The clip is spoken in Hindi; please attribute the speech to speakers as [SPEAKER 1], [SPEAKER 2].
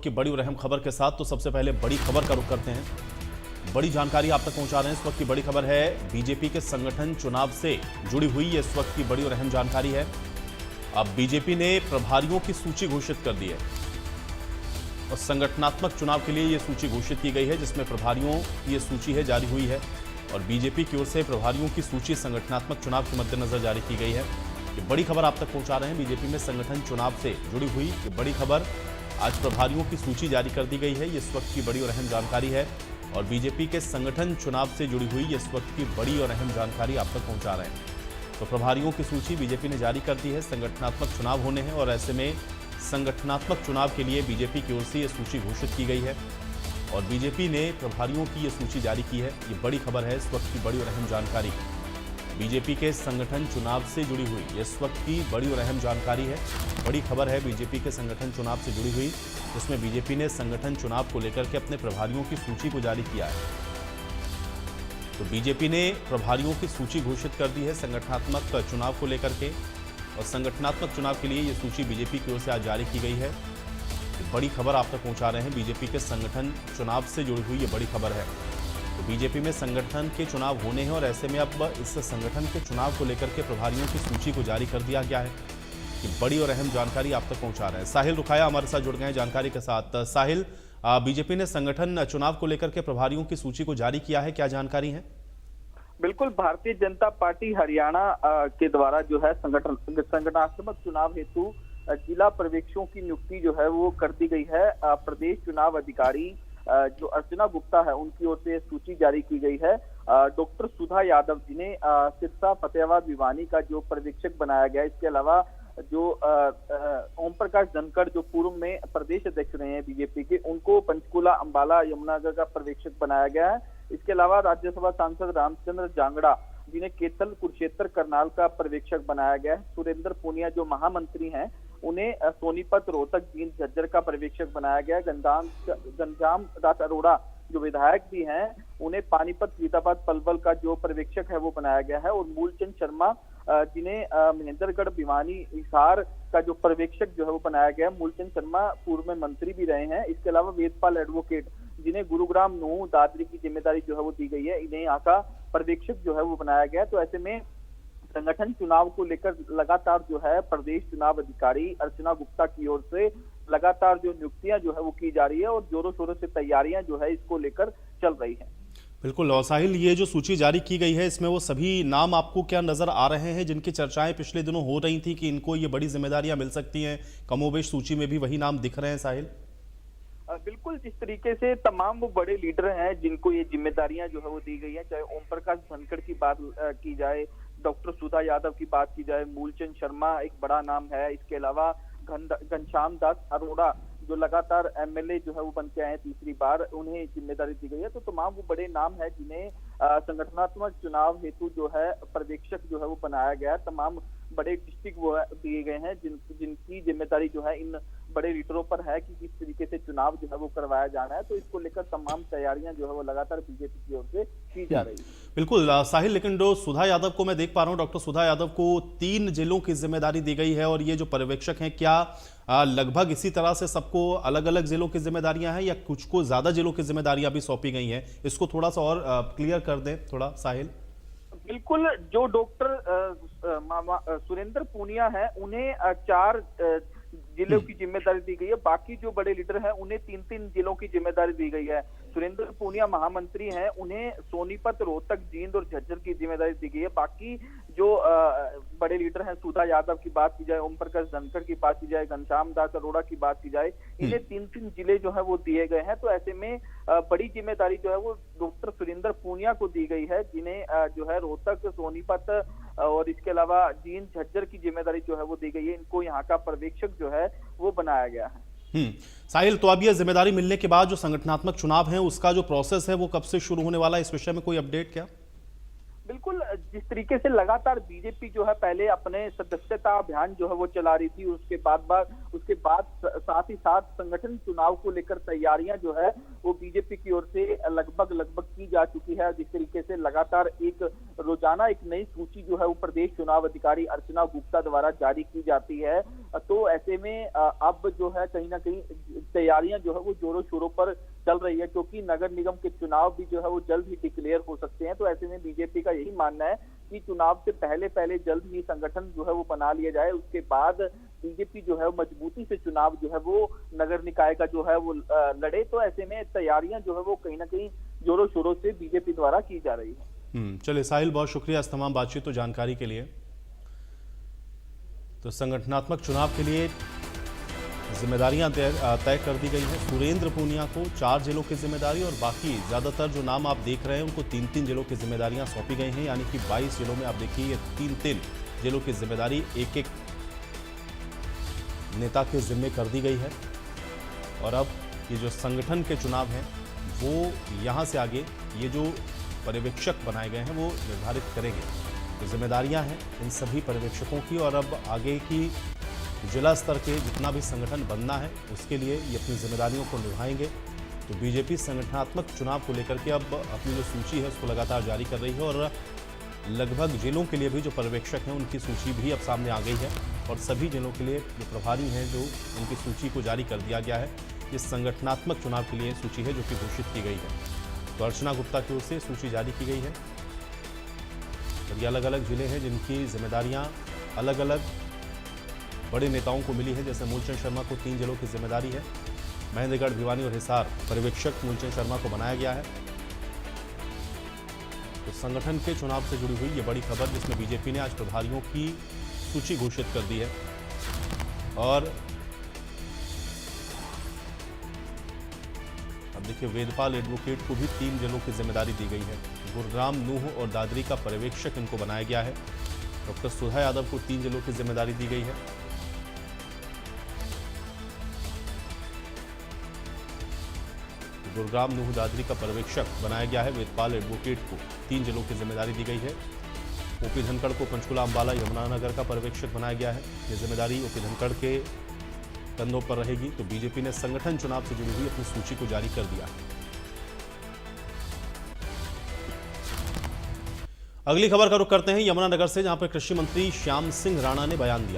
[SPEAKER 1] की बड़ी और अहम खबर के साथ तो सबसे पहले बड़ी खबर का रुख करते हैं। बड़ी जानकारी आप तक पहुंचा रहे हैं। इस वक्त की बड़ी खबर है बीजेपी के संगठन चुनाव से जुड़ी हुई। ये इस वक्त की बड़ी और अहम जानकारी है। अब बीजेपी ने प्रभारियों की सूची घोषित कर दी है और संगठनात्मक चुनाव के लिए ये सूची घोषित की गई है, जिसमें प्रभारियों की ये सूची है जारी हुई है और बीजेपी की ओर से प्रभारियों की सूची संगठनात्मक चुनाव के मद्देनजर जारी की गई है। ये बड़ी खबर आप तक पहुंचा रहे हैं। बीजेपी में संगठन चुनाव से जुड़ी हुई ये बड़ी खबर, आज प्रभारियों की सूची जारी कर दी गई है। ये इस वक्त की बड़ी और अहम जानकारी है और बीजेपी के संगठन चुनाव से जुड़ी हुई ये इस वक्त की बड़ी और अहम जानकारी आप तक पहुंचा रहे हैं। तो प्रभारियों की सूची बीजेपी ने जारी कर दी है। संगठनात्मक चुनाव होने हैं और ऐसे में संगठनात्मक चुनाव के लिए बीजेपी की ओर से ये सूची घोषित की गई है और बीजेपी ने प्रभारियों की ये सूची जारी की है। ये बड़ी खबर है, इस वक्त की बड़ी और अहम जानकारी। बीजेपी के संगठन चुनाव से जुड़ी हुई ये इस वक्त की बड़ी और अहम जानकारी है। बड़ी खबर है बीजेपी के संगठन चुनाव से जुड़ी हुई, जिसमें बीजेपी ने संगठन चुनाव को लेकर के अपने प्रभारियों की सूची को जारी किया है। तो बीजेपी ने प्रभारियों की सूची घोषित कर दी है संगठनात्मक चुनाव को लेकर के और संगठनात्मक चुनाव के लिए ये सूची बीजेपी की ओर से आज जारी की गई है। बड़ी खबर आप तक पहुंचा रहे हैं। बीजेपी के संगठन चुनाव से जुड़ी हुई ये बड़ी खबर है। तो बीजेपी में संगठन के चुनाव होने हैं और ऐसे में अब इस संगठन के चुनाव को लेकर के प्रभारियों की सूची को जारी कर दिया गया है। कि बड़ी और अहम जानकारी आप तक पहुंचा रहे हैं। साहिल रुखाया हमारे साथ जुड़ गए हैं जानकारी के साथ। साहिल, बीजेपी ने संगठन चुनाव को लेकर के प्रभारियों की सूची को जारी किया है, क्या जानकारी है?
[SPEAKER 2] बिल्कुल, भारतीय जनता पार्टी हरियाणा के द्वारा जो है संगठनात्मक चुनाव हेतु जिला पर्यवेक्षकों की नियुक्ति जो है वो कर दी गई है। प्रदेश चुनाव अधिकारी जो अर्चना गुप्ता है उनकी ओर से सूची जारी की गई है। डॉक्टर सुधा यादव जी ने सिरसा फतेहाबाद भिवानी का जो पर्यवेक्षक बनाया गया। इसके अलावा जो ओम प्रकाश धनखड़ जो पूर्व में प्रदेश अध्यक्ष रहे हैं बीजेपी के, उनको पंचकुला अंबाला यमुनानगर का पर्यवेक्षक बनाया गया है। इसके अलावा राज्यसभा सांसद रामचंद्र जांगड़ा जिन्हें केतल कुरुक्षेत्र करनाल का पर्यवेक्षक बनाया गया है। सुरेंद्र पूनिया जो महामंत्री हैं उन्हें सोनीपत रोहतक जींद झज्जर का पर्यवेक्षक बनाया गया। घनश्याम दास अरोड़ा जो विधायक भी हैं उन्हें पानीपत फरीदाबाद पलवल का जो पर्यवेक्षक है वो बनाया गया है। और मूलचंद शर्मा जिन्हें महेंद्रगढ़ भिवानी हिसार का जो पर्यवेक्षक जो है वो बनाया गया। मूलचंद शर्मा पूर्व में मंत्री भी रहे हैं। इसके अलावा वेदपाल एडवोकेट जिन्हें गुरुग्राम नूह दादरी की जिम्मेदारी जो है वो दी गई है, इन्हें यहाँ का पर्यवेक्षक जो है वो बनाया गया। तो ऐसे में संगठन चुनाव को लेकर लगातार जो है प्रदेश चुनाव अधिकारी अर्चना गुप्ता की ओर से लगातार जो नियुक्तियां जो है वो की जा रही है और जोरों शोरों से तैयारियां जो है इसको लेकर चल रही हैं।
[SPEAKER 1] बिल्कुल। और साहिल, ये जो सूची जारी की गई है इसमें वो सभी नाम आपको क्या नजर आ रहे हैं जिनकी चर्चाएं पिछले दिनों हो रही थी कि इनको ये बड़ी जिम्मेदारियां मिल सकती हैं? कमोबेश सूची में भी वही नाम दिख रहे हैं साहिल?
[SPEAKER 2] बिल्कुल, जिस तरीके से तमाम वो बड़े लीडर हैं जिनको ये जिम्मेदारियां जो है वो दी गई है, चाहे ओम प्रकाश धनखड़ की बात की जाए, डॉक्टर सुधा यादव की बात की जाए, मूलचंद शर्मा एक बड़ा नाम है। इसके अलावा घनश्याम दास अरोड़ा जो लगातार एमएलए जो है वो बन के आए हैं तीसरी बार, उन्हें जिम्मेदारी दी गई है। तो तमाम वो बड़े नाम है जिन्हें संगठनात्मक चुनाव हेतु जो है पर्यवेक्षक जो है वो बनाया गया है। तमाम बड़े डिस्ट्रिक्ट वो दिए गए हैं जिनकी जिम्मेदारी जो है इन बड़े लीडरों पर है कि किस तरीके से चुनाव जो है वो करवाया जाना है। तो इसको लेकर तमाम तैयारियां जो है वो लगातार बीजेपी की ओर से की जा रही है।
[SPEAKER 1] बिल्कुल साहिल, लेकिन जो सुधा यादव को मैं देख पा रहा हूँ, डॉक्टर सुधा यादव को 3 जिलों की जिम्मेदारी दी गई है और ये जो पर्यवेक्षक हैं क्या लगभग इसी तरह से सबको अलग अलग जिलों की जिम्मेदारियां हैं या कुछ को ज्यादा जिलों की जिम्मेदारियां भी सौंपी गई हैं? इसको थोड़ा सा और क्लियर कर दें थोड़ा साहिल।
[SPEAKER 2] बिल्कुल, जो डॉक्टर सुरेंद्र पूनिया है उन्हें 4 जिलों की जिम्मेदारी दी गई है। बाकी जो बड़े लीडर हैं उन्हें 3-3 जिलों की जिम्मेदारी दी गई है। सुरेंद्र पूनिया महामंत्री हैं, उन्हें सोनीपत रोहतक जींद और झज्जर की जिम्मेदारी दी गई है। बाकी जो बड़े लीडर हैं, सुधा यादव की बात की जाए, ओम प्रकाश धनखड़ की बात की जाए, घनश्याम दास अरोड़ा की बात की जाए, इन्हें 3-3 जिले जो है वो दिए गए हैं। तो ऐसे में बड़ी जिम्मेदारी जो है वो डॉक्टर सुरेंद्र पूनिया को दी गई है, जिन्हें जो है रोहतक, सोनीपत और इसके अलावा जींद झज्जर की जिम्मेदारी जो है वो दी गई है। इनको यहाँ का पर्यवेक्षक जो है वो बनाया गया है।
[SPEAKER 1] साहिल, तो अब यह जिम्मेदारी मिलने के बाद जो संगठनात्मक चुनाव है उसका जो प्रोसेस है वो कब से शुरू होने वाला है, इस विषय में कोई अपडेट क्या?
[SPEAKER 2] बिल्कुल, जिस तरीके से लगातार बीजेपी जो है पहले अपने सदस्यता अभियान जो है वो चला रही थी, उसके बाद साथ ही साथ संगठन चुनाव को लेकर तैयारियां जो है वो बीजेपी की ओर से लगभग की जा चुकी है। जिस तरीके से लगातार एक रोजाना एक नई सूची जो है वो प्रदेश चुनाव अधिकारी अर्चना गुप्ता द्वारा जारी की जाती है, तो ऐसे में अब जो है कहीं ना कहीं तैयारियां जो है वो जोरों शोरों पर चल रही है, क्योंकि नगर निगम के चुनाव भी जो है वो जल्द ही डिक्लेयर हो सकते हैं। तो ऐसे में बीजेपी का यही मानना है कि चुनाव से पहले जल्द ही संगठन जो है वो बना लिया जाए, उसके बाद बीजेपी जो है वो मजबूती से चुनाव जो है वो नगर निकाय का जो है वो लड़े। तो ऐसे में तैयारियां जो है वो कहीं ना कहीं जोरों शोरों से बीजेपी द्वारा की जा रही है।
[SPEAKER 1] चलिए साहिल, बहुत शुक्रिया इस तमाम बातचीत और जानकारी के लिए। तो संगठनात्मक चुनाव के लिए जिम्मेदारियां तय कर दी गई हैं। सुरेंद्र पूनिया को 4 जिलों की जिम्मेदारी और बाकी ज्यादातर जो नाम आप देख रहे हैं उनको 3-3 जिलों की जिम्मेदारियां सौंपी गई हैं, यानी कि 22 जिलों में आप देखिए ये 3-3 जिलों की जिम्मेदारी एक नेता के जिम्मे कर दी गई है। और अब ये जो संगठन के चुनाव हैं वो यहाँ से आगे ये जो पर्यवेक्षक बनाए गए हैं वो निर्धारित करेंगे। तो जिम्मेदारियां हैं इन सभी पर्यवेक्षकों की, और अब आगे की जिला स्तर के जितना भी संगठन बनना है उसके लिए ये अपनी जिम्मेदारियों को निभाएंगे। तो बीजेपी संगठनात्मक चुनाव को लेकर के अब अपनी जो सूची है उसको लगातार जारी कर रही है, और लगभग जिलों के लिए भी जो पर्यवेक्षक हैं उनकी सूची भी अब सामने आ गई है, और सभी जिलों के लिए जो प्रभारी हैं जो उनकी सूची को जारी कर दिया गया है। ये संगठनात्मक चुनाव के लिए सूची है जो कि घोषित की गई है। तो अर्चना गुप्ता की ओर से सूची जारी की गई है, और ये अलग अलग जिले हैं जिनकी जिम्मेदारियां अलग अलग बड़े नेताओं को मिली है। जैसे मूलचंद शर्मा को 3 जिलों की जिम्मेदारी है। महेंद्रगढ़, भिवानी और हिसार पर्यवेक्षक मूलचंद शर्मा को बनाया गया है। तो संगठन के चुनाव से जुड़ी हुई ये बड़ी खबर, जिसमें बीजेपी ने आज प्रभारियों की सूची घोषित कर दी है। और अब देखिए वेदपाल एडवोकेट को भी 3 जिलों की जिम्मेदारी दी गई है। गुरुग्राम, नूह और दादरी का पर्यवेक्षक इनको बनाया गया है। डॉक्टर सुधा यादव को 3 जिलों की जिम्मेदारी दी गई है। गुरुग्राम, नूह, दादरी का पर्यवेक्षक बनाया गया है। वेदपाल एडवोकेट को 3 जिलों की जिम्मेदारी दी गई है। ओपी धनखड़ को पंचकुला, अंबाला, यमुनानगर का पर्यवेक्षक बनाया गया है। ये जिम्मेदारी ओपी धनखड़ के कंधों पर रहेगी। तो बीजेपी ने संगठन चुनाव से जुड़ी हुई अपनी सूची को जारी कर दिया। अगली खबर का रुख करते हैं यमुनानगर से, जहां पर कृषि मंत्री श्याम सिंह राणा ने बयान दिया।